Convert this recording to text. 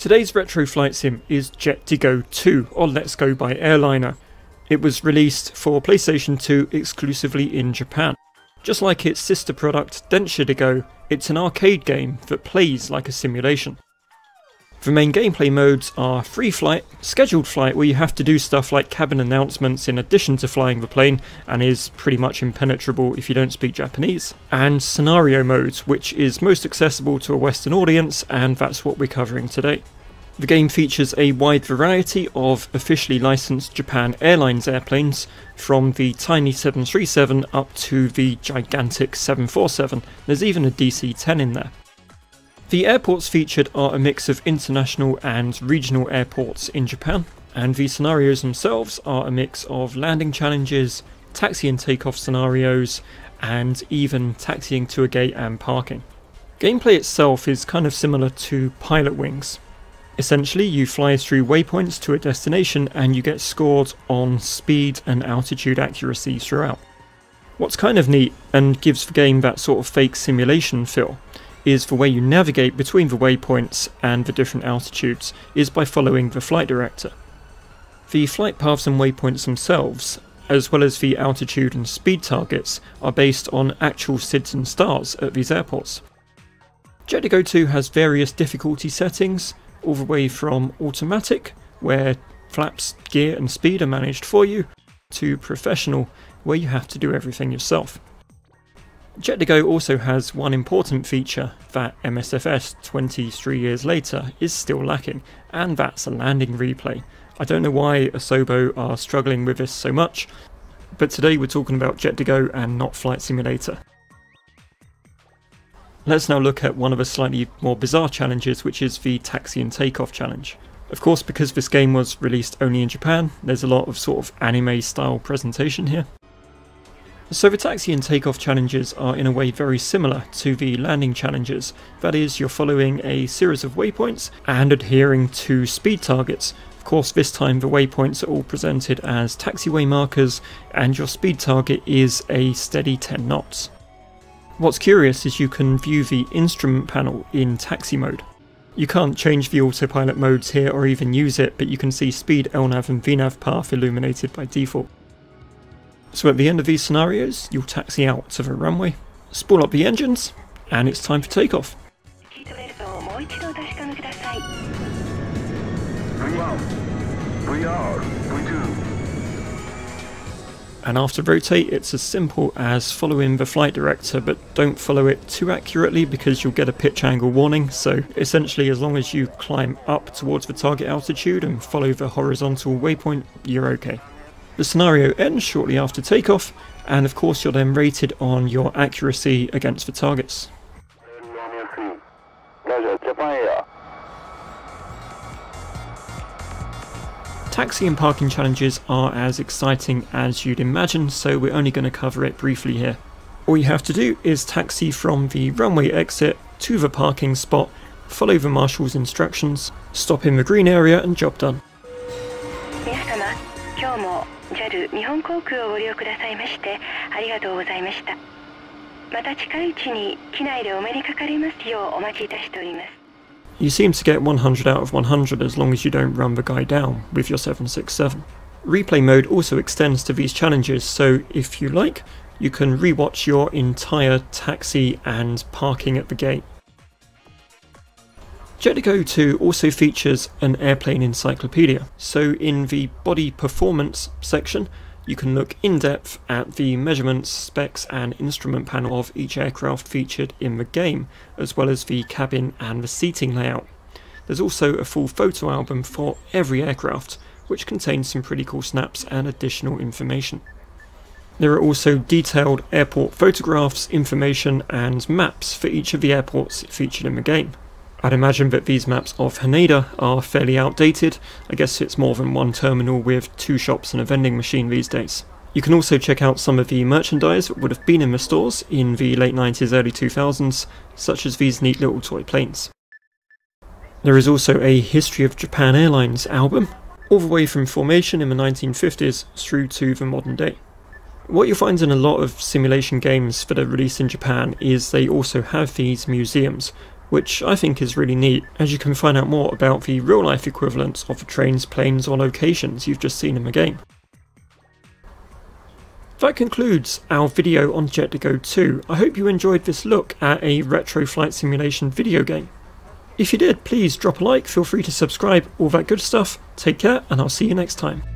Today's retro flight sim is Jet2Go 2, or Let's Go by Airliner. It was released for PlayStation 2 exclusively in Japan. Just like its sister product Densha2Go, it's an arcade game that plays like a simulation. The main gameplay modes are free flight, scheduled flight where you have to do stuff like cabin announcements in addition to flying the plane and is pretty much impenetrable if you don't speak Japanese, and scenario modes, which is most accessible to a Western audience, and that's what we're covering today. The game features a wide variety of officially licensed Japan Airlines airplanes, from the tiny 737 up to the gigantic 747. There's even a DC-10 in there. The airports featured are a mix of international and regional airports in Japan, and the scenarios themselves are a mix of landing challenges, taxi and takeoff scenarios, and even taxiing to a gate and parking. Gameplay itself is kind of similar to Pilot Wings. Essentially, you fly through waypoints to a destination and you get scored on speed and altitude accuracy throughout. What's kind of neat, and gives the game that sort of fake simulation feel, is the way you navigate between the waypoints and the different altitudes is by following the flight director. The flight paths and waypoints themselves, as well as the altitude and speed targets, are based on actual SIDs and stars at these airports. Jet2Go 2 has various difficulty settings, all the way from automatic, where flaps, gear and speed are managed for you, to professional, where you have to do everything yourself. Jet2Go also has one important feature that MSFS 23 years later is still lacking, and that's a landing replay. I don't know why Asobo are struggling with this so much, but today we're talking about Jet2Go and not Flight Simulator. Let's now look at one of the slightly more bizarre challenges, which is the Taxi and Takeoff challenge. Of course, because this game was released only in Japan, there's a lot of sort of anime style presentation here. So the taxi and takeoff challenges are in a way very similar to the landing challenges. That is, you're following a series of waypoints and adhering to speed targets. Of course, this time the waypoints are all presented as taxiway markers and your speed target is a steady 10 knots. What's curious is you can view the instrument panel in taxi mode. You can't change the autopilot modes here or even use it, but you can see speed, LNAV and VNAV path illuminated by default. So at the end of these scenarios, you'll taxi out to the runway, spool up the engines, and it's time for takeoff. And after rotate, it's as simple as following the flight director, but don't follow it too accurately because you'll get a pitch angle warning. So essentially, as long as you climb up towards the target altitude and follow the horizontal waypoint, you're okay. The scenario ends shortly after takeoff, and of course you're then rated on your accuracy against the targets. Taxi and parking challenges are as exciting as you'd imagine, so we're only going to cover it briefly here. All you have to do is taxi from the runway exit to the parking spot, follow the marshal's instructions, stop in the green area, and job done. You seem to get 100 out of 100 as long as you don't run the guy down with your 767. Replay mode also extends to these challenges, so if you like, you can rewatch your entire taxi and parking at the gate. Jet2Go 2 also features an airplane encyclopedia, so in the body performance section you can look in depth at the measurements, specs and instrument panel of each aircraft featured in the game, as well as the cabin and the seating layout. There's also a full photo album for every aircraft, which contains some pretty cool snaps and additional information. There are also detailed airport photographs, information and maps for each of the airports featured in the game. I'd imagine that these maps of Haneda are fairly outdated. I guess it's more than one terminal with 2 shops and a vending machine these days. You can also check out some of the merchandise that would have been in the stores in the late 90s, early 2000s, such as these neat little toy planes. There is also a History of Japan Airlines album, all the way from formation in the 1950s through to the modern day. What you'll find in a lot of simulation games that are released in Japan is they also have these museums, which I think is really neat, as you can find out more about the real-life equivalents of the trains, planes or locations you've just seen in the game. That concludes our video on Jet to Go 2. I hope you enjoyed this look at a retro flight simulation video game. If you did, please drop a like, feel free to subscribe, all that good stuff. Take care, and I'll see you next time.